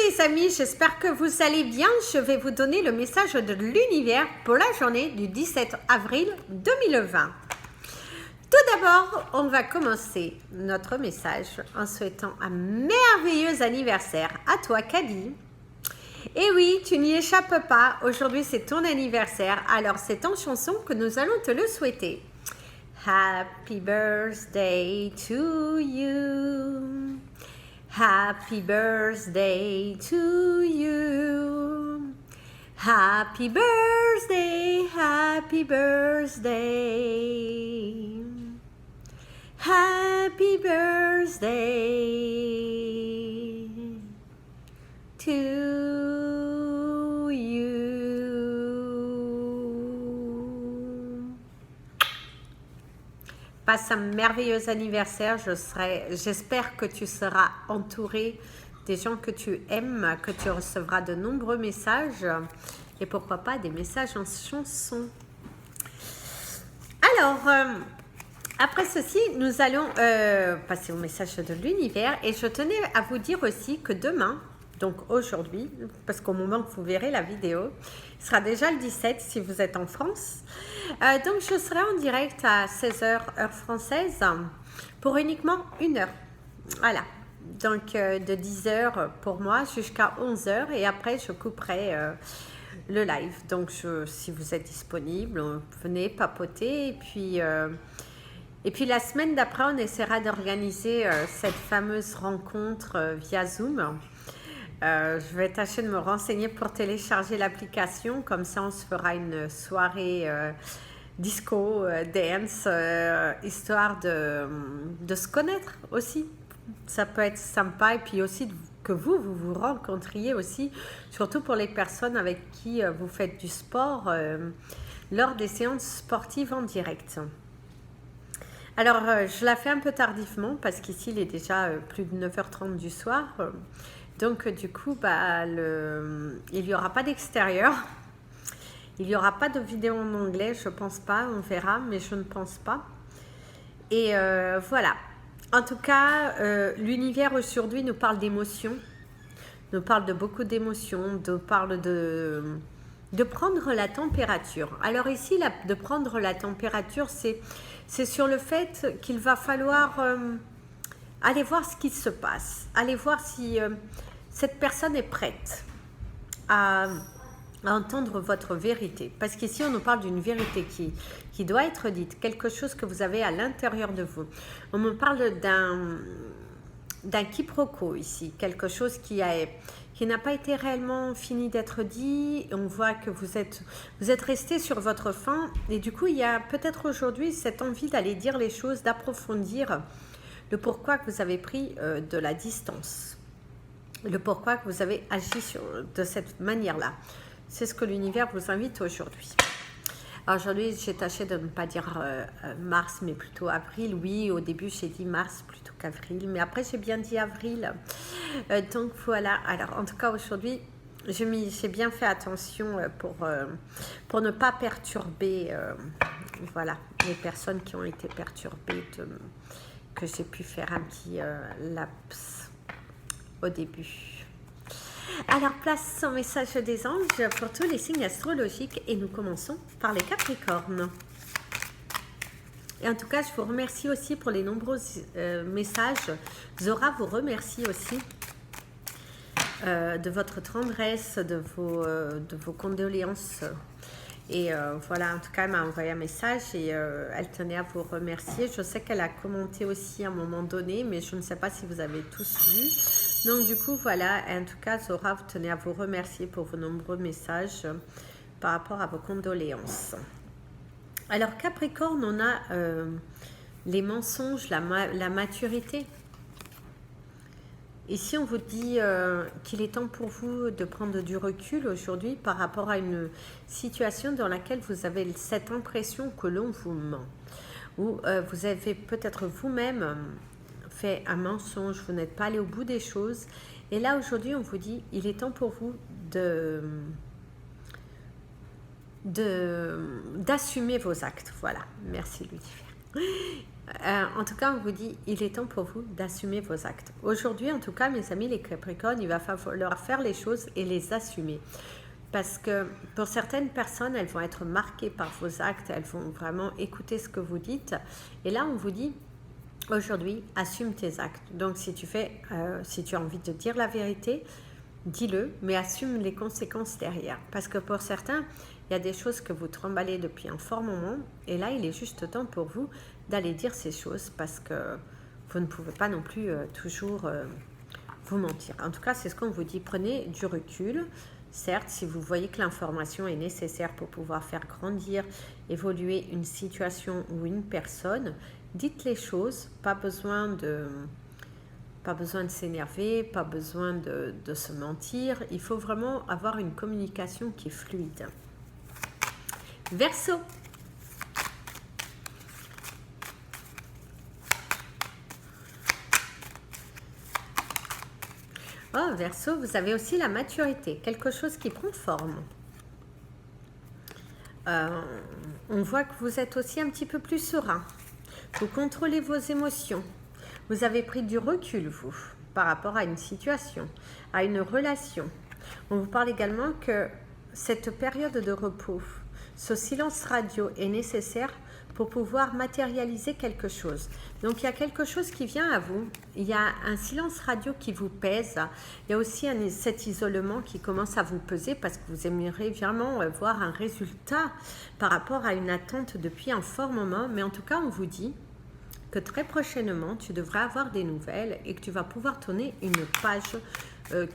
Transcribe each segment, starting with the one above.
les amis, j'espère que vous allez bien. Je vais vous donner le message de l'univers pour la journée du 17 avril 2020. Tout d'abord, on va commencer notre message en souhaitant un merveilleux anniversaire à toi, Kadi. Et oui, tu n'y échappes pas. Aujourd'hui, c'est ton anniversaire. Alors, c'est en chanson que nous allons te le souhaiter. Happy birthday to you. Happy birthday to you. Happy birthday, happy birthday. Happy birthday to you. Passe un merveilleux anniversaire. J'espère que tu seras entouré des gens que tu aimes, que tu recevras de nombreux messages et pourquoi pas des messages en chanson. Alors, après ceci, nous allons passer au message de l'univers et je tenais à vous dire aussi que demain, donc aujourd'hui, parce qu'au moment que vous verrez la vidéo, il sera déjà le 17 si vous êtes en France. Donc je serai en direct à 16h heure française pour uniquement 1 heure. Voilà, donc de 10h pour moi jusqu'à 11h et après je couperai le live. Donc si vous êtes disponible, venez papoter et puis la semaine d'après on essaiera d'organiser cette fameuse rencontre via Zoom. Je vais tâcher de me renseigner pour télécharger l'application, comme ça on se fera une soirée disco, dance, histoire de se connaître aussi. Ça peut être sympa et puis aussi que vous vous rencontriez aussi, surtout pour les personnes avec qui vous faites du sport lors des séances sportives en direct. Alors, je la fais un peu tardivement parce qu'ici il est déjà plus de 9h30 du soir. Donc du coup, il n'y aura pas d'extérieur. Il n'y aura pas de vidéo en anglais, je pense pas. On verra, mais je ne pense pas. Et voilà. En tout cas, l'univers aujourd'hui nous parle d'émotions. Nous parle de beaucoup d'émotions. Nous parle de prendre la température. Alors ici, de prendre la température, c'est sur le fait qu'il va falloir aller voir ce qui se passe. Aller voir si cette personne est prête à entendre votre vérité. Parce qu'ici, on nous parle d'une vérité qui doit être dite, quelque chose que vous avez à l'intérieur de vous. On me parle d'un quiproquo ici, quelque chose qui n'a pas été réellement fini d'être dit. On voit que vous êtes resté sur votre faim et du coup, il y a peut-être aujourd'hui cette envie d'aller dire les choses, d'approfondir le pourquoi que vous avez pris de la distance. Le pourquoi que vous avez agi de cette manière-là. C'est ce que l'univers vous invite aujourd'hui. Alors aujourd'hui, j'ai tâché de ne pas dire mars, mais plutôt avril. Oui, au début, j'ai dit mars plutôt qu'avril, mais après, j'ai bien dit avril. Donc voilà. Alors en tout cas, aujourd'hui, j'ai bien fait attention pour ne pas perturber voilà, les personnes qui ont été perturbées, que j'ai pu faire un petit laps au début. Alors, place au message des anges pour tous les signes astrologiques et nous commençons par les Capricornes. Et en tout cas, je vous remercie aussi pour les nombreux messages. Zora vous remercie aussi de votre tendresse, de vos condoléances. Et voilà, en tout cas, elle m'a envoyé un message et elle tenait à vous remercier. Je sais qu'elle a commenté aussi à un moment donné, mais je ne sais pas si vous avez tous vu. Donc du coup, voilà, en tout cas, Zora, vous tenez à vous remercier pour vos nombreux messages par rapport à vos condoléances. Alors, Capricorne, on a les mensonges, la maturité. Ici, on vous dit qu'il est temps pour vous de prendre du recul aujourd'hui par rapport à une situation dans laquelle vous avez cette impression que l'on vous ment. Ou vous avez peut-être vous-même fait un mensonge, vous n'êtes pas allé au bout des choses. Et là, aujourd'hui, on vous dit, il est temps pour vous d'assumer vos actes. Voilà, merci Lucifer. En tout cas, on vous dit, il est temps pour vous d'assumer vos actes. Aujourd'hui, en tout cas, mes amis, les Capricornes, il va falloir faire les choses et les assumer. Parce que pour certaines personnes, elles vont être marquées par vos actes, elles vont vraiment écouter ce que vous dites. Et là, on vous dit, aujourd'hui, assume tes actes. Donc, si tu as envie de dire la vérité, dis-le, mais assume les conséquences derrière. Parce que pour certains, il y a des choses que vous trimballez depuis un fort moment. Et là, il est juste temps pour vous d'aller dire ces choses parce que vous ne pouvez pas non plus toujours vous mentir. En tout cas, c'est ce qu'on vous dit. Prenez du recul. Certes, si vous voyez que l'information est nécessaire pour pouvoir faire grandir, évoluer une situation ou une personne, dites les choses. Pas besoin de s'énerver, pas besoin de se mentir. Il faut vraiment avoir une communication qui est fluide. Verseau. Oh, Verseau, vous avez aussi la maturité, quelque chose qui prend forme. On voit que vous êtes aussi un petit peu plus serein. Vous contrôlez vos émotions. Vous avez pris du recul, vous, par rapport à une situation, à une relation. On vous parle également que cette période de repos, ce silence radio est nécessaire pour pouvoir matérialiser quelque chose. Donc, il y a quelque chose qui vient à vous. Il y a un silence radio qui vous pèse. Il y a aussi cet isolement qui commence à vous peser parce que vous aimeriez vraiment voir un résultat par rapport à une attente depuis un fort moment. Mais en tout cas, on vous dit que très prochainement, tu devrais avoir des nouvelles et que tu vas pouvoir tourner une page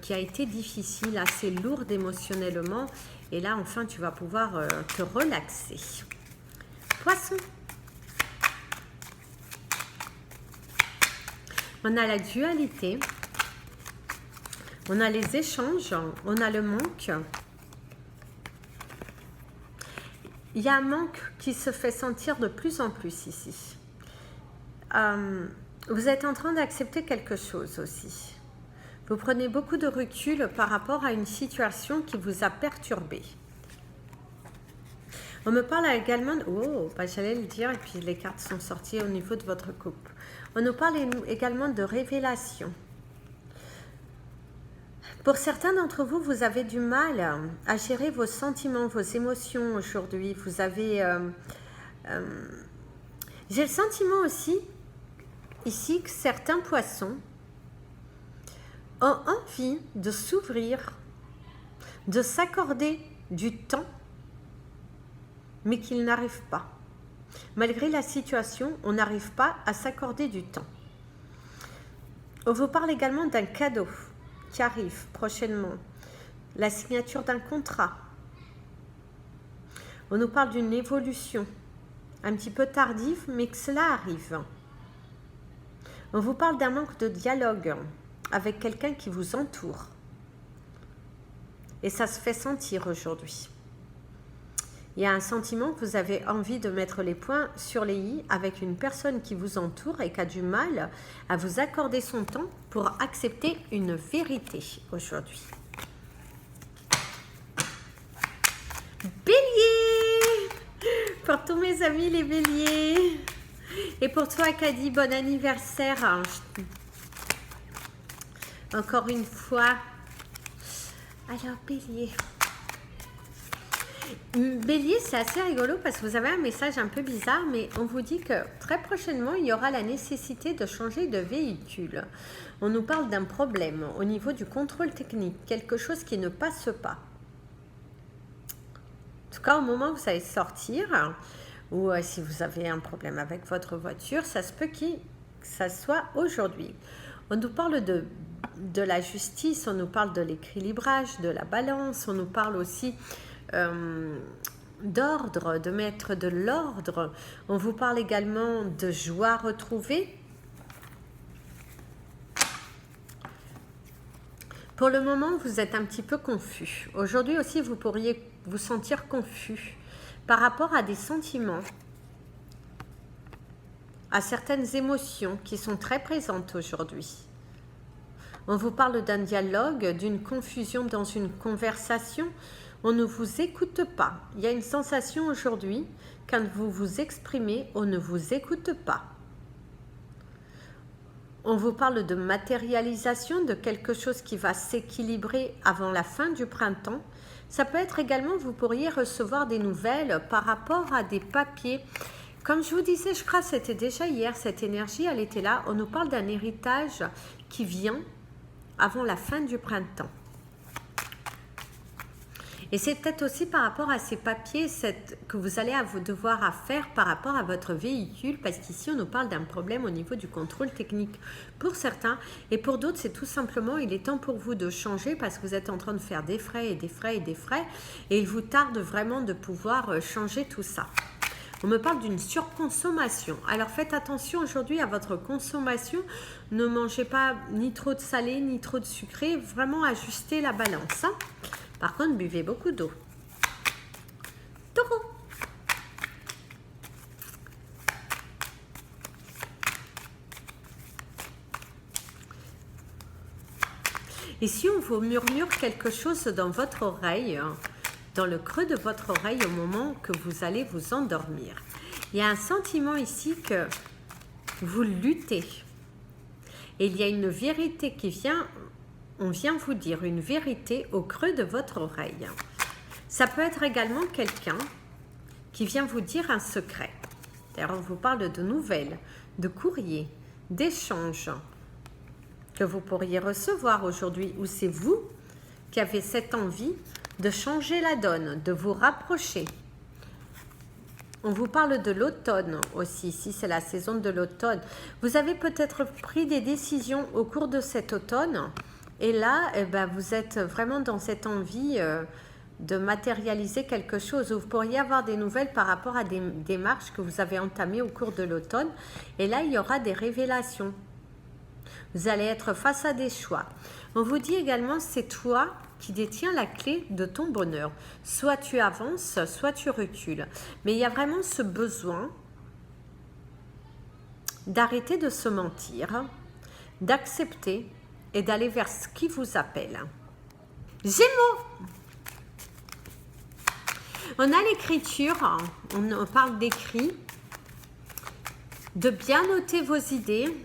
qui a été difficile, assez lourde émotionnellement. Et là, enfin, tu vas pouvoir te relaxer. Poisson. On a la dualité. On a les échanges. On a le manque. Il y a un manque qui se fait sentir de plus en plus ici. Vous êtes en train d'accepter quelque chose aussi. Vous prenez beaucoup de recul par rapport à une situation qui vous a perturbé. On me parle également... Oh, bah, j'allais le dire, et puis les cartes sont sorties au niveau de votre couple. On nous parle également de révélation. Pour certains d'entre vous, vous avez du mal à gérer vos sentiments, vos émotions aujourd'hui. Vous avez... J'ai le sentiment aussi, ici, que certains poissons ont envie de s'ouvrir, de s'accorder du temps, mais qu'ils n'arrivent pas. Malgré la situation, on n'arrive pas à s'accorder du temps. On vous parle également d'un cadeau qui arrive prochainement, la signature d'un contrat. On nous parle d'une évolution, un petit peu tardive, mais que cela arrive. On vous parle d'un manque de dialogue avec quelqu'un qui vous entoure. Et ça se fait sentir aujourd'hui. Il y a un sentiment que vous avez envie de mettre les points sur les i avec une personne qui vous entoure et qui a du mal à vous accorder son temps pour accepter une vérité aujourd'hui. Bélier! Pour tous mes amis les béliers! Et pour toi, Kadi, bon anniversaire! Encore une fois. Alors, Bélier. Bélier, c'est assez rigolo parce que vous avez un message un peu bizarre, mais on vous dit que très prochainement, il y aura la nécessité de changer de véhicule. On nous parle d'un problème au niveau du contrôle technique, quelque chose qui ne passe pas. En tout cas, au moment où vous allez sortir, ou si vous avez un problème avec votre voiture, ça se peut que ça soit aujourd'hui. On nous parle de la justice, on nous parle de l'équilibrage, de la balance, on nous parle aussi d'ordre, de mettre de l'ordre. On vous parle également de joie retrouvée. Pour le moment, vous êtes un petit peu confus. Aujourd'hui aussi, vous pourriez vous sentir confus par rapport à des sentiments, à certaines émotions qui sont très présentes aujourd'hui. On vous parle d'un dialogue, d'une confusion dans une conversation. On ne vous écoute pas. Il y a une sensation aujourd'hui, quand vous vous exprimez, on ne vous écoute pas. On vous parle de matérialisation, de quelque chose qui va s'équilibrer avant la fin du printemps. Ça peut être également, vous pourriez recevoir des nouvelles par rapport à des papiers. Comme je vous disais, je crois que c'était déjà hier, cette énergie, elle était là. On nous parle d'un héritage qui vient avant la fin du printemps. Et c'est peut-être aussi par rapport à ces papiers que vous allez devoir faire par rapport à votre véhicule, parce qu'ici on nous parle d'un problème au niveau du contrôle technique pour certains, et pour d'autres c'est tout simplement, il est temps pour vous de changer parce que vous êtes en train de faire des frais et des frais et des frais, et il vous tarde vraiment de pouvoir changer tout ça. On me parle d'une surconsommation. Alors faites attention aujourd'hui à votre consommation. Ne mangez pas ni trop de salé, ni trop de sucré. Vraiment ajustez la balance. Hein. Par contre, buvez beaucoup d'eau. Taureau. Ici, on vous murmure quelque chose dans votre oreille, dans le creux de votre oreille au moment que vous allez vous endormir. Il y a un sentiment ici que vous luttez. Et il y a une vérité qui vient, on vient vous dire une vérité au creux de votre oreille. Ça peut être également quelqu'un qui vient vous dire un secret. D'ailleurs, on vous parle de nouvelles, de courriers, d'échanges que vous pourriez recevoir aujourd'hui, ou c'est vous qui avez cette envie de changer la donne, de vous rapprocher. On vous parle de l'automne aussi, ici c'est la saison de l'automne. Vous avez peut-être pris des décisions au cours de cet automne et là, vous êtes vraiment dans cette envie de matérialiser quelque chose. Vous pourriez avoir des nouvelles par rapport à des démarches que vous avez entamées au cours de l'automne et là, il y aura des révélations. Vous allez être face à des choix. On vous dit également, c'est toi qui détient la clé de ton bonheur. Soit tu avances, soit tu recules. Mais il y a vraiment ce besoin d'arrêter de se mentir, d'accepter et d'aller vers ce qui vous appelle. Gémeaux! On a l'écriture, on parle d'écrit, de bien noter vos idées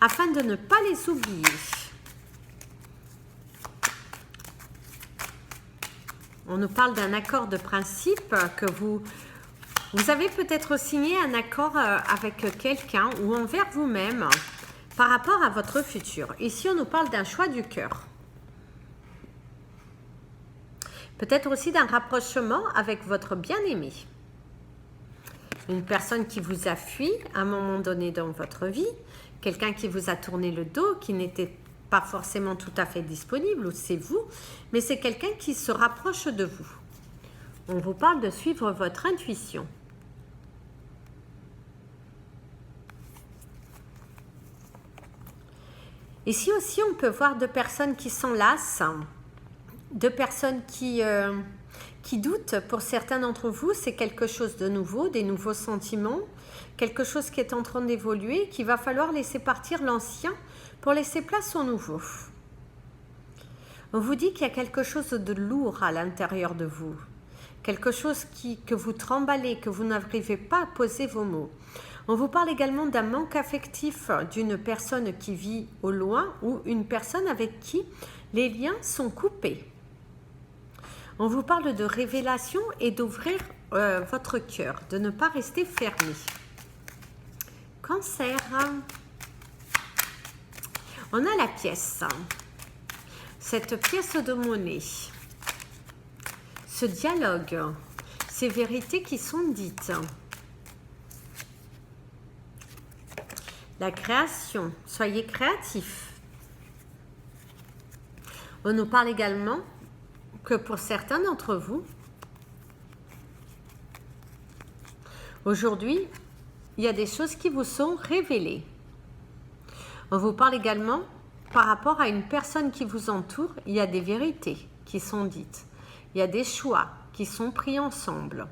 afin de ne pas les oublier. On nous parle d'un accord de principe que vous avez peut-être signé un accord avec quelqu'un ou envers vous-même par rapport à votre futur. Ici, on nous parle d'un choix du cœur. Peut-être aussi d'un rapprochement avec votre bien-aimé. Une personne qui vous a fui à un moment donné dans votre vie, quelqu'un qui vous a tourné le dos, qui n'était pas forcément tout à fait disponible, ou c'est vous, mais c'est quelqu'un qui se rapproche de vous. On vous parle de suivre votre intuition. Ici aussi, on peut voir deux personnes qui s'enlacent, deux personnes qui doutent. Pour certains d'entre vous, c'est quelque chose de nouveau, des nouveaux sentiments, quelque chose qui est en train d'évoluer, qu'il va falloir laisser partir l'ancien pour laisser place au nouveau. On vous dit qu'il y a quelque chose de lourd à l'intérieur de vous, quelque chose que vous tremballez, que vous n'arrivez pas à poser vos mots. On vous parle également d'un manque affectif d'une personne qui vit au loin ou une personne avec qui les liens sont coupés. On vous parle de révélation et d'ouvrir votre cœur, de ne pas rester fermé. Cancer. On a la pièce. Cette pièce de monnaie. Ce dialogue. Ces vérités qui sont dites. La création. Soyez créatifs. On nous parle également que pour certains d'entre vous, aujourd'hui, il y a des choses qui vous sont révélées. On vous parle également par rapport à une personne qui vous entoure, il y a des vérités qui sont dites. Il y a des choix qui sont pris ensemble.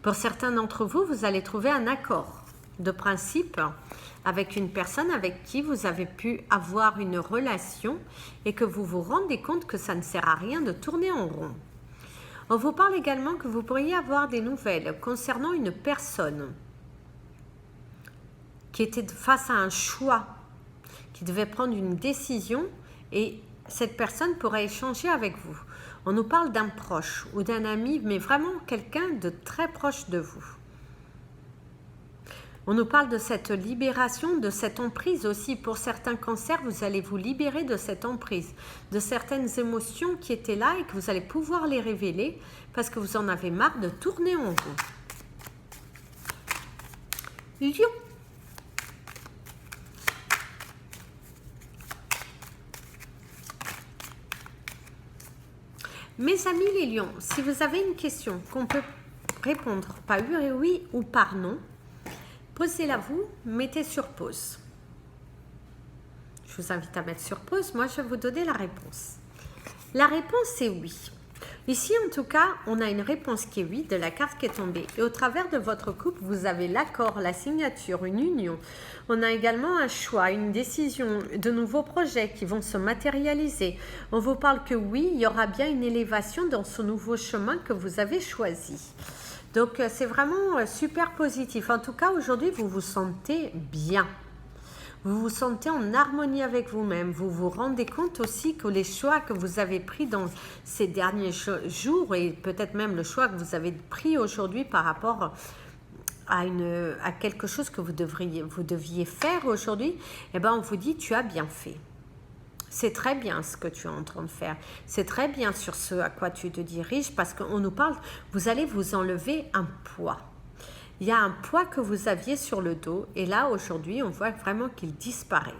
Pour certains d'entre vous, vous allez trouver un accord de principe avec une personne avec qui vous avez pu avoir une relation et que vous vous rendez compte que ça ne sert à rien de tourner en rond. On vous parle également que vous pourriez avoir des nouvelles concernant une personne qui était face à un choix, qui devait prendre une décision et cette personne pourrait échanger avec vous. On nous parle d'un proche ou d'un ami, mais vraiment quelqu'un de très proche de vous. On nous parle de cette libération, de cette emprise aussi. Pour certains cancers, vous allez vous libérer de cette emprise, de certaines émotions qui étaient là et que vous allez pouvoir les révéler parce que vous en avez marre de tourner en rond. Lion. Mes amis les lions, si vous avez une question qu'on peut répondre par oui ou par non, posez-la vous, mettez sur pause. Je vous invite à mettre sur pause, moi je vais vous donner la réponse. La réponse est oui. Ici en tout cas, on a une réponse qui est oui de la carte qui est tombée. Et au travers de votre couple, vous avez l'accord, la signature, une union. On a également un choix, une décision, de nouveaux projets qui vont se matérialiser. On vous parle que oui, il y aura bien une élévation dans ce nouveau chemin que vous avez choisi. Donc c'est vraiment super positif. En tout cas, aujourd'hui, vous vous sentez bien. Vous vous sentez en harmonie avec vous-même. Vous vous rendez compte aussi que les choix que vous avez pris dans ces derniers jours et peut-être même le choix que vous avez pris aujourd'hui par rapport à quelque chose que vous deviez faire aujourd'hui, eh ben on vous dit tu as bien fait. C'est très bien ce que tu es en train de faire. C'est très bien sur ce à quoi tu te diriges parce qu'on nous parle, vous allez vous enlever un poids. Il y a un poids que vous aviez sur le dos et là aujourd'hui on voit vraiment qu'il disparaît.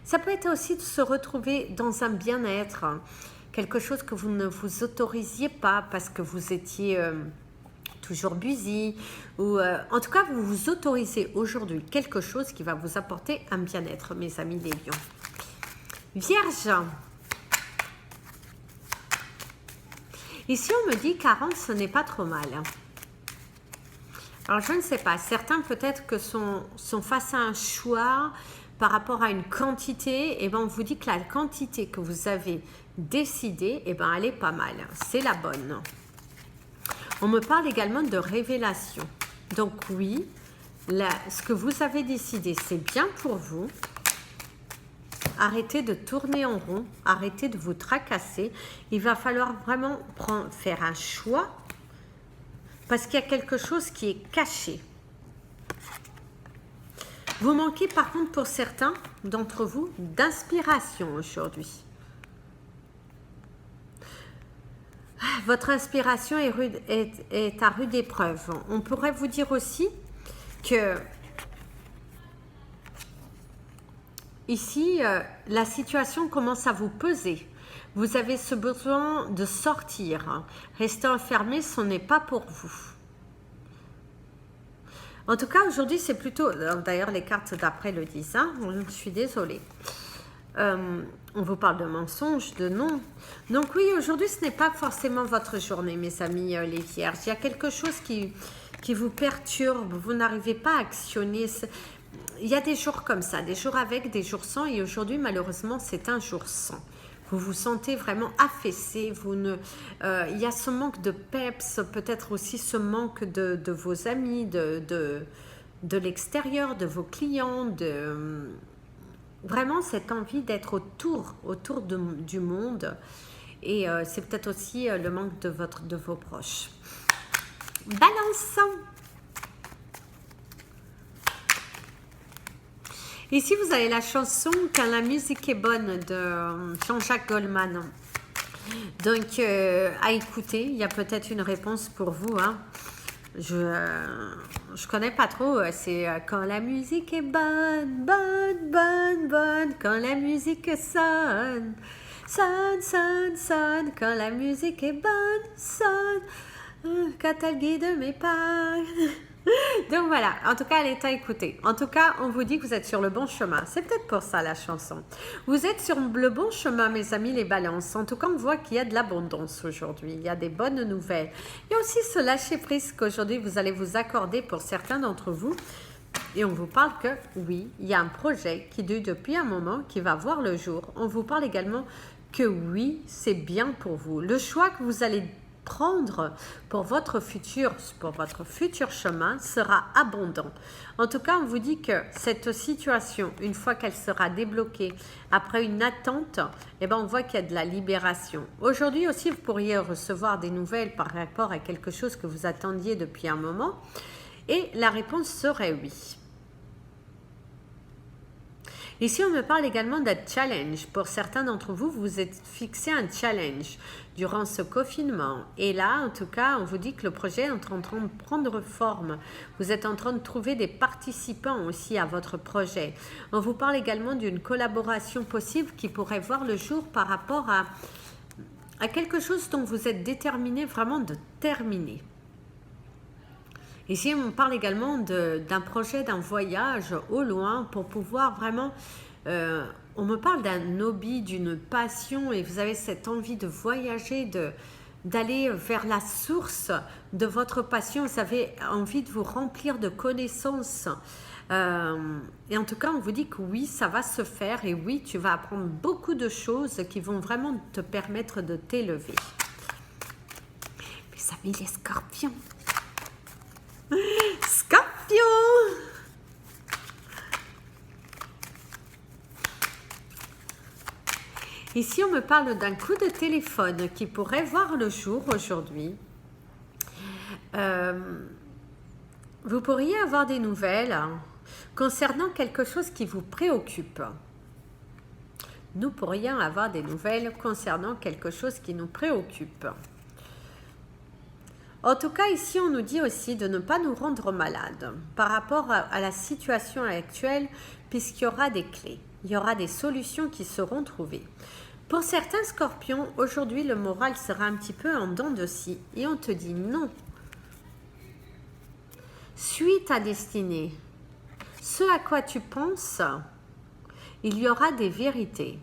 Ça peut être aussi de se retrouver dans un bien-être, quelque chose que vous ne vous autorisiez pas parce que vous étiez toujours busy ou en tout cas vous vous autorisez aujourd'hui quelque chose qui va vous apporter un bien-être, mes amis les lions. Vierge. Ici on me dit 40, ce n'est pas trop mal. Alors, je ne sais pas. Certains, peut-être que sont face à un choix par rapport à une quantité. Et bien, on vous dit que la quantité que vous avez décidée, et ben, elle est pas mal. C'est la bonne. On me parle également de révélation. Donc, oui, ce que vous avez décidé, c'est bien pour vous. Arrêtez de tourner en rond. Arrêtez de vous tracasser. Il va falloir vraiment faire un choix. Parce qu'il y a quelque chose qui est caché. Vous manquez par contre pour certains d'entre vous d'inspiration aujourd'hui. Votre inspiration est à rude épreuve. On pourrait vous dire aussi que ici, la situation commence à vous peser. Vous avez ce besoin de sortir. Rester enfermé, ce n'est pas pour vous. En tout cas, aujourd'hui, c'est plutôt... D'ailleurs, les cartes d'après le disent. Hein, je suis désolée. On vous parle de mensonges, de non. Donc oui, aujourd'hui, ce n'est pas forcément votre journée, mes amis les vierges. Il y a quelque chose qui vous perturbe. Vous n'arrivez pas à actionner... Il y a des jours comme ça, des jours avec, des jours sans. Et aujourd'hui, malheureusement, c'est un jour sans. Vous vous sentez vraiment affaissé, il y a ce manque de peps, peut-être aussi ce manque de vos amis, de l'extérieur, de vos clients, vraiment cette envie d'être autour du monde. Et c'est peut-être aussi le manque de vos proches. Balance. Ici, vous avez la chanson « Quand la musique est bonne » de Jean-Jacques Goldman. Donc, à écouter, il y a peut-être une réponse pour vous. Hein. Je connais pas trop. C'est « Quand la musique est bonne, bonne, bonne, bonne, quand la musique sonne, sonne, sonne, sonne, quand la musique est bonne, sonne, quand elle guide mes pas. » Donc voilà, en tout cas, elle est à écouter. En tout cas, on vous dit que vous êtes sur le bon chemin. C'est peut-être pour ça la chanson. Vous êtes sur le bon chemin, mes amis les balances. En tout cas, on voit qu'il y a de l'abondance aujourd'hui. Il y a des bonnes nouvelles. Il y a aussi ce lâcher-prise qu'aujourd'hui, vous allez vous accorder pour certains d'entre vous. Et on vous parle que, oui, il y a un projet qui dure depuis un moment, qui va voir le jour. On vous parle également que oui, c'est bien pour vous. Le choix que vous allez prendre pour votre futur chemin sera abondant. En tout cas, on vous dit que cette situation, une fois qu'elle sera débloquée, après une attente, eh ben, on voit qu'il y a de la libération. Aujourd'hui aussi, vous pourriez recevoir des nouvelles par rapport à quelque chose que vous attendiez depuis un moment. Et la réponse serait oui. Ici, on me parle également d'un challenge. Pour certains d'entre vous, vous vous êtes fixé un challenge durant ce confinement. Et là, en tout cas, on vous dit que le projet est en train de prendre forme. Vous êtes en train de trouver des participants aussi à votre projet. On vous parle également d'une collaboration possible qui pourrait voir le jour par rapport à quelque chose dont vous êtes déterminé vraiment de terminer. Ici, on parle également d'un projet, d'un voyage au loin pour pouvoir vraiment... on me parle d'un hobby, d'une passion et vous avez cette envie de voyager, d'aller vers la source de votre passion. Vous avez envie de vous remplir de connaissances. Et en tout cas, on vous dit que oui, ça va se faire et oui, tu vas apprendre beaucoup de choses qui vont vraiment te permettre de t'élever. Mes amis les scorpions. Scorpion! Ici, on me parle d'un coup de téléphone qui pourrait voir le jour aujourd'hui. Vous pourriez avoir des nouvelles concernant quelque chose qui vous préoccupe. Nous pourrions avoir des nouvelles concernant quelque chose qui nous préoccupe. En tout cas, ici, on nous dit aussi de ne pas nous rendre malades par rapport à la situation actuelle, puisqu'il y aura des clés, il y aura des solutions qui seront trouvées. Pour certains scorpions, aujourd'hui, le moral sera un petit peu en dents de scie et on te dit non. Suis ta destinée. Ce à quoi tu penses, il y aura des vérités.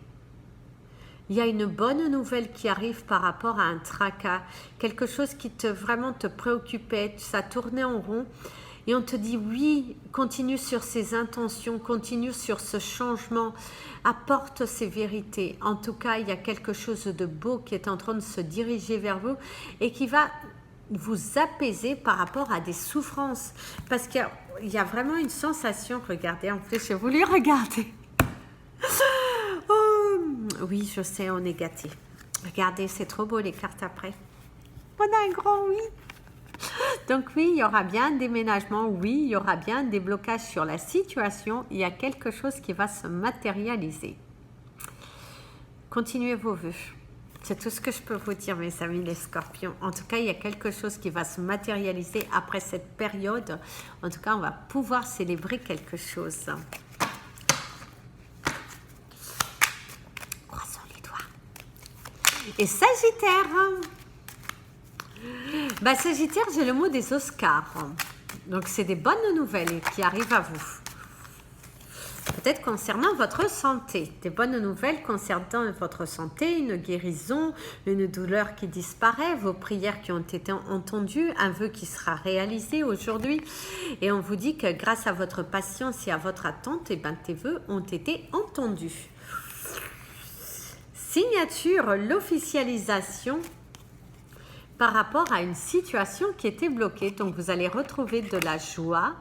Il y a une bonne nouvelle qui arrive par rapport à un tracas, quelque chose qui vraiment te préoccupait, ça tournait en rond. Et on te dit oui, continue sur ces intentions, continue sur ce changement, apporte ces vérités. En tout cas, il y a quelque chose de beau qui est en train de se diriger vers vous et qui va vous apaiser par rapport à des souffrances. Parce qu'il y a vraiment une sensation, regardez, en plus j'ai voulu regarder. Oh, oui, je sais, on est gâtés. Regardez, c'est trop beau les cartes après. On a un grand oui. Donc oui, il y aura bien un déménagement, oui, il y aura bien un déblocage sur la situation. Il y a quelque chose qui va se matérialiser. Continuez vos vœux. C'est tout ce que je peux vous dire, mes amis les scorpions. En tout cas, il y a quelque chose qui va se matérialiser après cette période. En tout cas, on va pouvoir célébrer quelque chose. Et Sagittaire, Sagittaire, j'ai le mot des Oscars. Donc, c'est des bonnes nouvelles qui arrivent à vous. Peut-être concernant votre santé. Des bonnes nouvelles concernant votre santé, une guérison, une douleur qui disparaît, vos prières qui ont été entendues, un vœu qui sera réalisé aujourd'hui. Et on vous dit que grâce à votre patience et à votre attente, tes vœux ont été entendus. Signature, l'officialisation par rapport à une situation qui était bloquée. Donc, vous allez retrouver de la joie,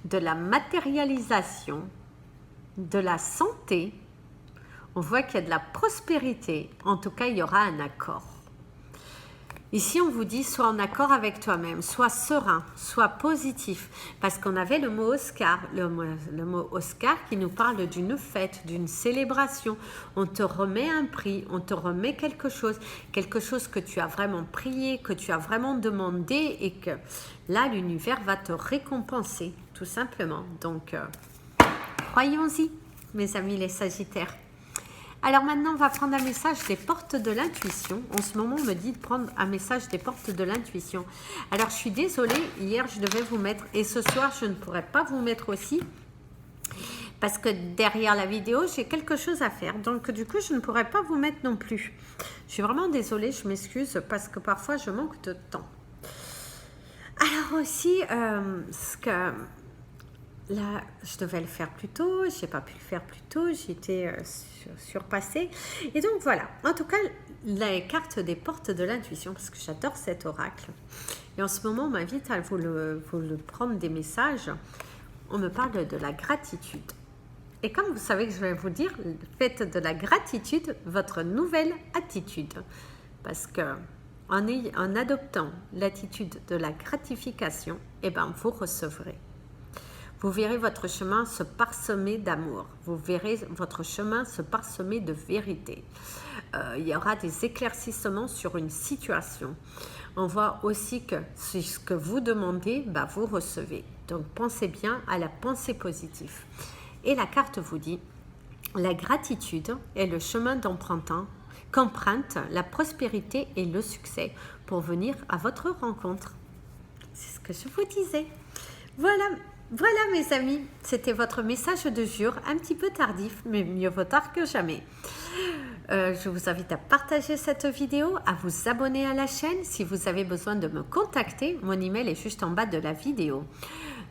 de la matérialisation, de la santé. On voit qu'il y a de la prospérité. En tout cas, il y aura un accord. Ici, on vous dit, sois en accord avec toi-même, sois serein, sois positif. Parce qu'on avait le mot Oscar, le mot Oscar qui nous parle d'une fête, d'une célébration. On te remet un prix, on te remet quelque chose que tu as vraiment prié, que tu as vraiment demandé et que là, l'univers va te récompenser, tout simplement. Donc, croyons-y, mes amis les Sagittaires. Alors maintenant, on va prendre un message des portes de l'intuition. En ce moment, on me dit de prendre un message des portes de l'intuition. Alors, je suis désolée, hier, je devais vous mettre, et ce soir, je ne pourrais pas vous mettre aussi, parce que derrière la vidéo, j'ai quelque chose à faire. Donc, du coup, je ne pourrais pas vous mettre non plus. Je suis vraiment désolée, je m'excuse, parce que parfois, je manque de temps. Alors aussi, ce que... Là, je devais le faire plus tôt, je n'ai pas pu le faire plus tôt, j'ai été surpassée. Et donc voilà, en tout cas, les cartes des portes de l'intuition, parce que j'adore cet oracle. Et en ce moment, on m'invite à vous le prendre des messages. On me parle de la gratitude. Et comme vous savez que je vais vous dire, faites de la gratitude votre nouvelle attitude. Parce que en adoptant l'attitude de la gratification, eh ben, vous recevrez. Vous verrez votre chemin se parsemer d'amour. Vous verrez votre chemin se parsemer de vérité. Il y aura des éclaircissements sur une situation. On voit aussi que ce que vous demandez, bah, vous recevez. Donc, pensez bien à la pensée positive. Et la carte vous dit, la gratitude est le chemin qu'emprunte la prospérité et le succès pour venir à votre rencontre. C'est ce que je vous disais. Voilà mes amis, c'était votre message de jour, un petit peu tardif, mais mieux vaut tard que jamais. Je vous invite à partager cette vidéo, à vous abonner à la chaîne. Si vous avez besoin de me contacter, mon email est juste en bas de la vidéo.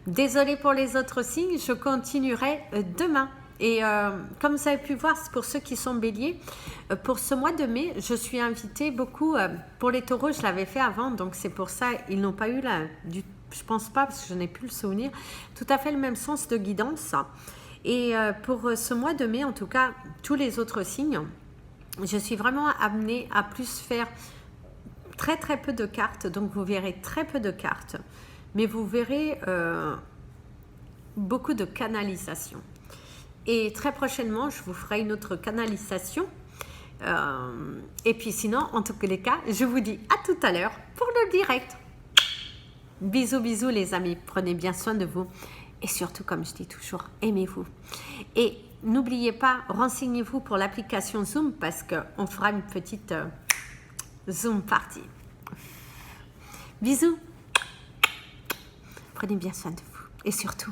Désolée pour les autres signes, je continuerai demain. Et comme vous avez pu voir, pour ceux qui sont béliers, pour ce mois de mai, je suis invitée beaucoup, pour les taureaux, je l'avais fait avant, donc c'est pour ça, ils n'ont pas eu je pense pas, parce que je n'ai plus le souvenir, tout à fait le même sens de guidance. Et pour ce mois de mai, en tout cas, tous les autres signes, je suis vraiment amenée à plus faire très peu de cartes, donc vous verrez très peu de cartes, mais vous verrez beaucoup de canalisation. Et très prochainement, je vous ferai une autre canalisation. Et puis sinon, en tous les cas, je vous dis à tout à l'heure pour le direct. Bisous les amis, prenez bien soin de vous. Et surtout, comme je dis toujours, aimez-vous. Et n'oubliez pas, renseignez-vous pour l'application Zoom parce qu'on fera une petite Zoom party. Bisous. Prenez bien soin de vous. Et surtout,